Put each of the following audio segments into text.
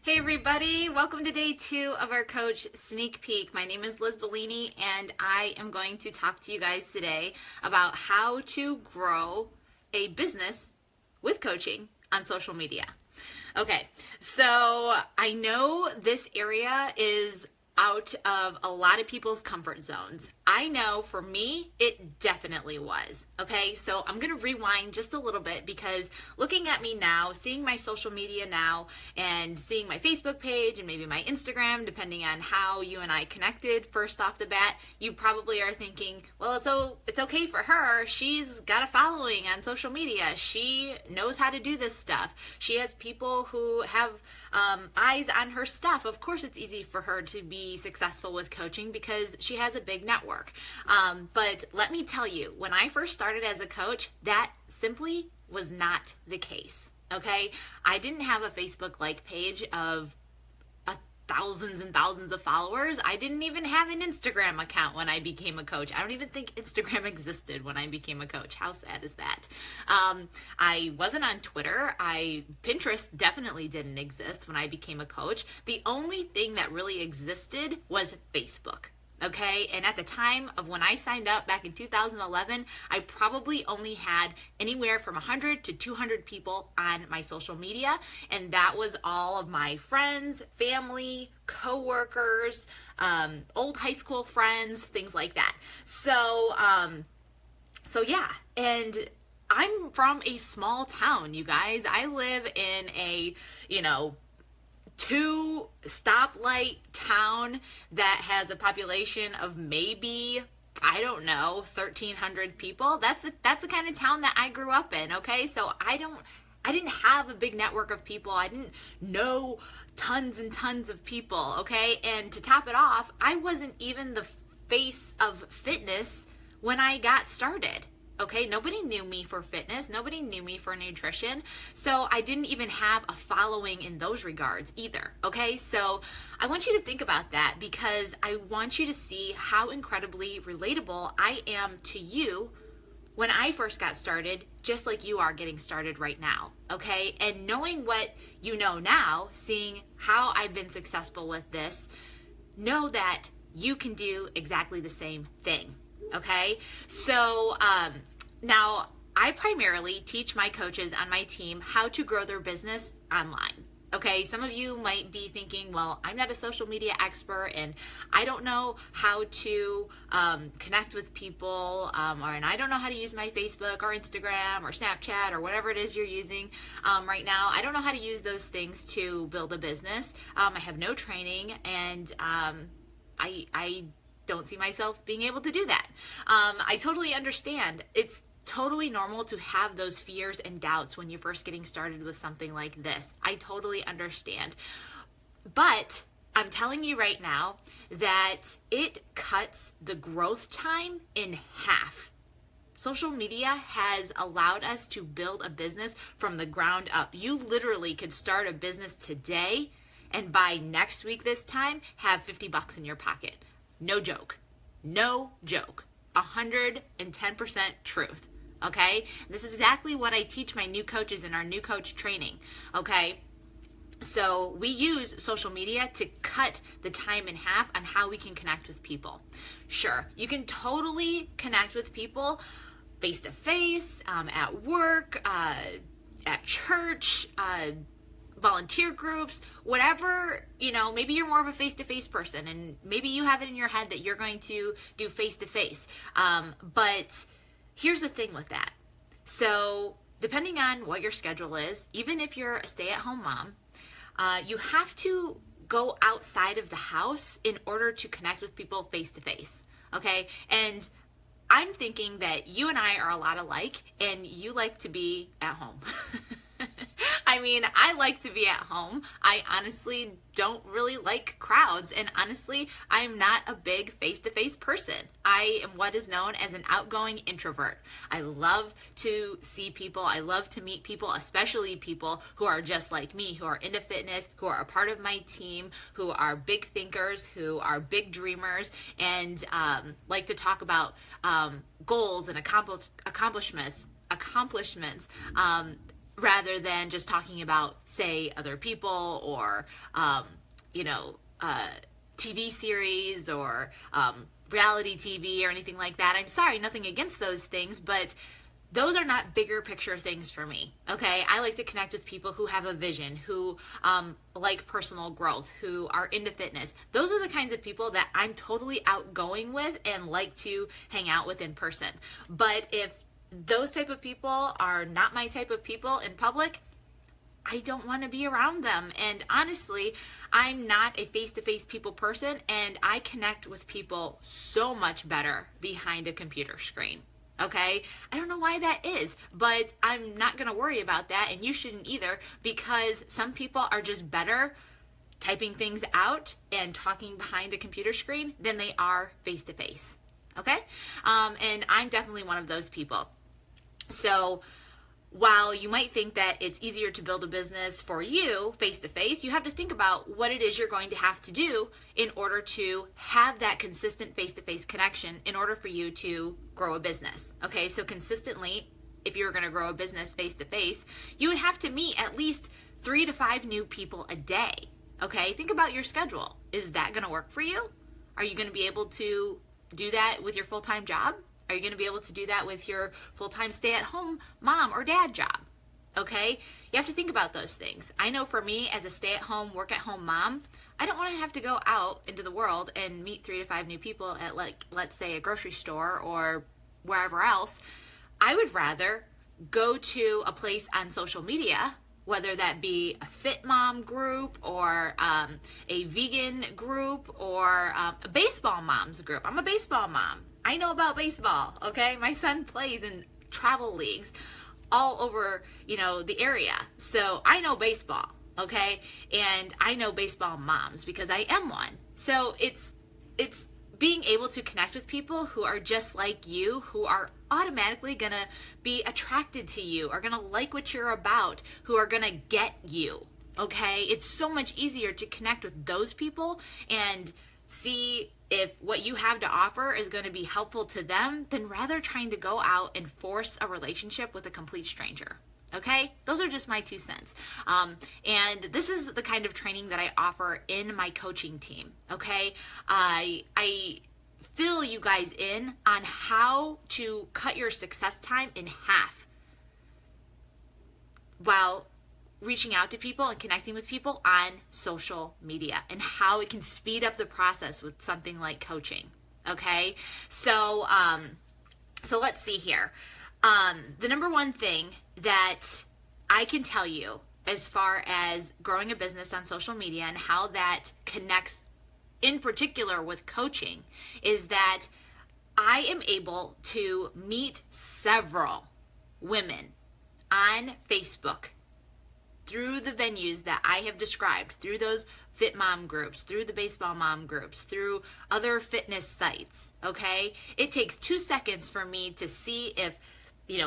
Hey everybody, welcome to day 2 of our Coach Sneak Peek. My name is Liz Bellini and I am going to talk to you guys today about how to grow a business with coaching on social media. Okay, so I know this area is out of a lot of people's comfort zones. I know for me, it definitely was. Okay, so I'm gonna rewind just a little bit because looking at me now, seeing my social media now, and seeing my Facebook page and maybe my Instagram, depending on how you and I connected first off the bat, you probably are thinking, well, it's okay for her. She's got a following on social media. She knows how to do this stuff. She has people who have eyes on her stuff. Of course, it's easy for her to be successful with coaching because she has a big network. But let me tell you, when I first started as a coach, that simply was not the case. Okay, I didn't have a Facebook like page of thousands and thousands of followers. I didn't even have an Instagram account when I became a coach. I don't even think Instagram existed when I became a coach. How sad is that? I wasn't on Twitter. Pinterest definitely didn't exist when I became a coach. The only thing that really existed was Facebook. Okay, and at the time of when I signed up back in 2011, I probably only had anywhere from 100 to 200 people on my social media, and that was all of my friends, family, coworkers, old high school friends, things like that. So yeah, and I'm from a small town, you guys. I live in a, 2 stoplight town that has a population of maybe, I don't know, 1,300 people. That's the kind of town that I grew up in, okay? So I didn't have a big network of people. I didn't know tons and tons of people, okay? And to top it off, I wasn't even the face of fitness when I got started. Okay, nobody knew me for fitness. Nobody knew me for nutrition. So I didn't even have a following in those regards either. Okay, so I want you to think about that because I want you to see how incredibly relatable I am to you when I first got started, just like you are getting started right now. Okay, and knowing what you know now, seeing how I've been successful with this, know that you can do exactly the same thing. Okay, so now I primarily teach my coaches on my team how to grow their business online. Okay, some of you might be thinking, well, I'm not a social media expert and I don't know how to connect with people, and I don't know how to use my Facebook or Instagram or Snapchat or whatever it is you're using right now. I don't know how to use those things to build a business. I have no training, and I don't see myself being able to do that. I totally understand. It's totally normal to have those fears and doubts when you're first getting started with something like this. I totally understand. But I'm telling you right now that it cuts the growth time in half. Social media has allowed us to build a business from the ground up. You literally could start a business today and by next week this time have $50 in your pocket. No joke. No joke. 110% truth. Okay? This is exactly what I teach my new coaches in our new coach training. Okay? So we use social media to cut the time in half on how we can connect with people. Sure, you can totally connect with people face to face, at work, at church, volunteer groups, whatever, maybe you're more of a face-to-face person and maybe you have it in your head that you're going to do face-to-face. But here's the thing with that. So depending on what your schedule is, even if you're a stay-at-home mom, you have to go outside of the house in order to connect with people face-to-face. Okay? And I'm thinking that you and I are a lot alike and you like to be at home. I mean, I like to be at home. I honestly don't really like crowds, and honestly, I'm not a big face-to-face person. I am what is known as an outgoing introvert. I love to see people. I love to meet people, especially people who are just like me, who are into fitness, who are a part of my team, who are big thinkers, who are big dreamers, and like to talk about goals and accomplishments, rather than just talking about, say, other people or, TV series or reality TV or anything like that. I'm sorry, nothing against those things, but those are not bigger picture things for me, okay? I like to connect with people who have a vision, who like personal growth, who are into fitness. Those are the kinds of people that I'm totally outgoing with and like to hang out with in person. But if those type of people are not my type of people in public, I don't want to be around them. And honestly, I'm not a face-to-face people person, and I connect with people so much better behind a computer screen. Okay? I don't know why that is, but I'm not going to worry about that, and you shouldn't either, because some people are just better typing things out and talking behind a computer screen than they are face-to-face. Okay? And I'm definitely one of those people. So while you might think that it's easier to build a business for you face-to-face, you have to think about what it is you're going to have to do in order to have that consistent face-to-face connection in order for you to grow a business. Okay, so consistently, if you're going to grow a business face-to-face, you would have to meet at least 3 to 5 new people a day. Okay, think about your schedule. Is that going to work for you? Are you going to be able to do that with your full-time job? Are you going to be able to do that with your full-time stay-at-home mom or dad job? Okay? You have to think about those things. I know for me, as a stay-at-home, work-at-home mom, I don't want to have to go out into the world and meet 3 to 5 new people at, like, let's say a grocery store or wherever else. I would rather go to a place on social media, whether that be a fit mom group or a vegan group or a baseball moms group. I'm a baseball mom. I know about baseball, okay? My son plays in travel leagues all over, the area. So I know baseball, okay? And I know baseball moms because I am one. So it's being able to connect with people who are just like you, who are automatically going to be attracted to you, are going to like what you're about, who are going to get you, okay? It's so much easier to connect with those people and see if what you have to offer is going to be helpful to them than rather trying to go out and force a relationship with a complete stranger. Okay? Those are just my 2 cents. And this is the kind of training that I offer in my coaching team. Okay? I fill you guys in on how to cut your success time in half while reaching out to people and connecting with people on social media, and how it can speed up the process with something like coaching. Okay, so let's see here. The number one thing that I can tell you as far as growing a business on social media and how that connects in particular with coaching is that I am able to meet several women on Facebook through the venues that I have described, through those fit mom groups, through the baseball mom groups, through other fitness sites, okay? It takes 2 seconds for me to see if,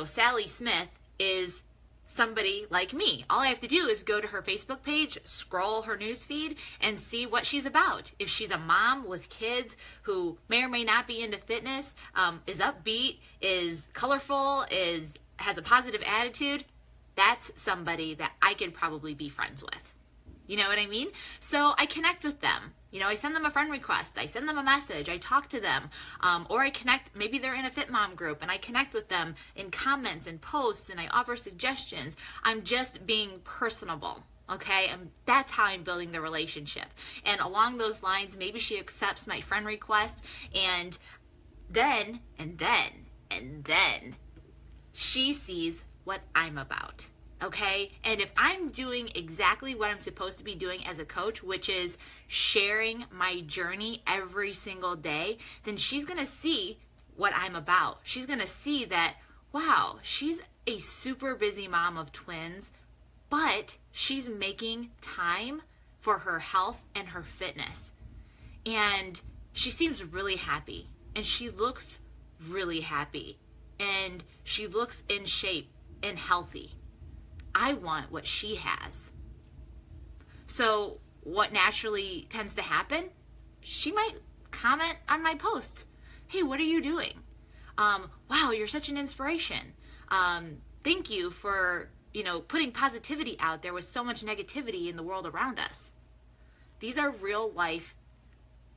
Sally Smith is somebody like me. All I have to do is go to her Facebook page, scroll her newsfeed, and see what she's about. If she's a mom with kids who may or may not be into fitness, is upbeat, is colorful, has a positive attitude, that's somebody that I could probably be friends with. You know what I mean? So I connect with them. I send them a friend request. I send them a message. I talk to them. Or I connect, maybe they're in a fit mom group, and I connect with them in comments and posts, and I offer suggestions. I'm just being personable, okay? And that's how I'm building the relationship. And along those lines, maybe she accepts my friend request, and then she sees what I'm about, okay? And if I'm doing exactly what I'm supposed to be doing as a coach, which is sharing my journey every single day, then she's gonna see what I'm about. She's gonna see that, wow, she's a super busy mom of twins, but she's making time for her health and her fitness. And she seems really happy, and she looks really happy, and she looks in shape and healthy. I want what she has. So what naturally tends to happen? She might comment on my post. Hey, what are you doing? Wow, you're such an inspiration. Thank you for putting positivity out there with so much negativity in the world around us. These are real life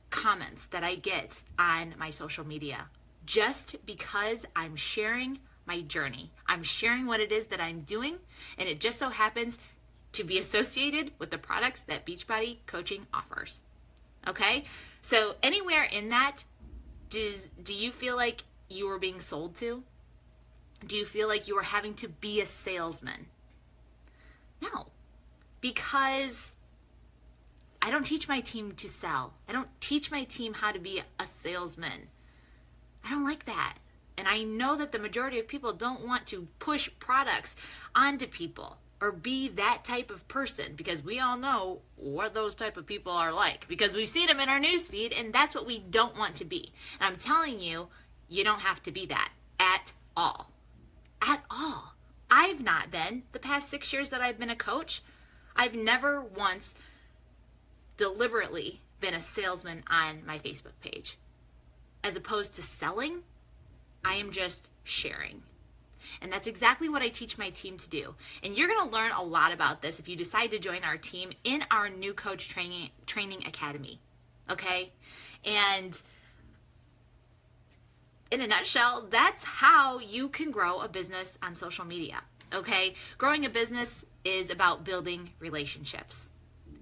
comments that I get on my social media just because I'm sharing my journey. I'm sharing what it is that I'm doing, and it just so happens to be associated with the products that Beachbody Coaching offers. Okay? So anywhere in that, do you feel like you were being sold to? Do you feel like you were having to be a salesman? No, because I don't teach my team to sell. I don't teach my team how to be a salesman. I don't like that. And I know that the majority of people don't want to push products onto people or be that type of person, because we all know what those type of people are like, because we've seen them in our newsfeed, and that's what we don't want to be. And I'm telling you, you don't have to be that at all. At all. I've not been. The past 6 years that I've been a coach, I've never once deliberately been a salesman on my Facebook page. As opposed to selling, I am just sharing. And that's exactly what I teach my team to do. And you're going to learn a lot about this if you decide to join our team in our new coach training academy. Okay? And in a nutshell, that's how you can grow a business on social media. Okay? Growing a business is about building relationships.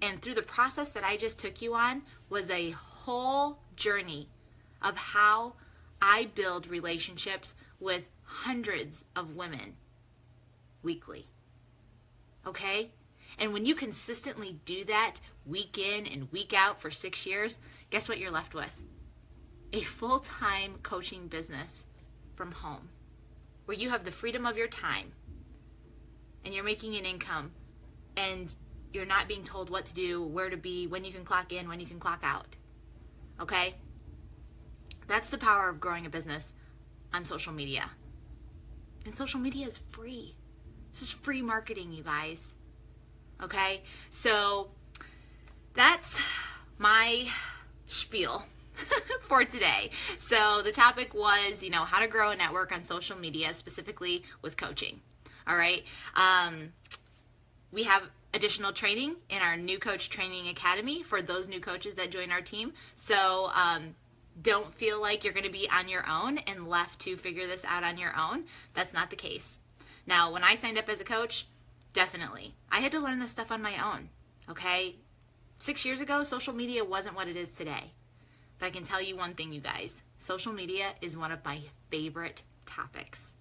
And through the process that I just took you on was a whole journey of how I build relationships with hundreds of women weekly. Okay? And when you consistently do that week in and week out for 6 years, guess what you're left with? A full-time coaching business from home where you have the freedom of your time and you're making an income and you're not being told what to do, where to be, when you can clock in, when you can clock out. Okay? That's the power of growing a business on social media. And social media is free. This is free marketing, you guys. Okay? So that's my spiel for today. So the topic was, how to grow a network on social media, specifically with coaching. All right? We have additional training in our New Coach Training Academy for those new coaches that join our team. So don't feel like you're going to be on your own and left to figure this out on your own. That's not the case. Now, when I signed up as a coach, definitely. I had to learn this stuff on my own, okay? 6 years ago, social media wasn't what it is today. But I can tell you one thing, you guys. Social media is one of my favorite topics.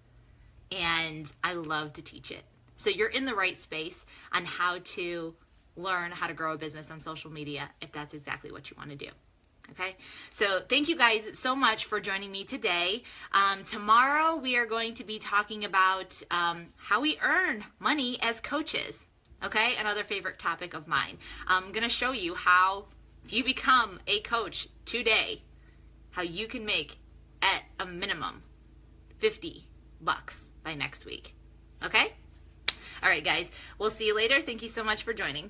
And I love to teach it. So you're in the right space on how to learn how to grow a business on social media if that's exactly what you want to do. Okay, so thank you guys so much for joining me today. Tomorrow we are going to be talking about how we earn money as coaches. Okay, another favorite topic of mine. I'm going to show you how, if you become a coach today, how you can make at a minimum $50 by next week. Okay? All right, guys, we'll see you later. Thank you so much for joining.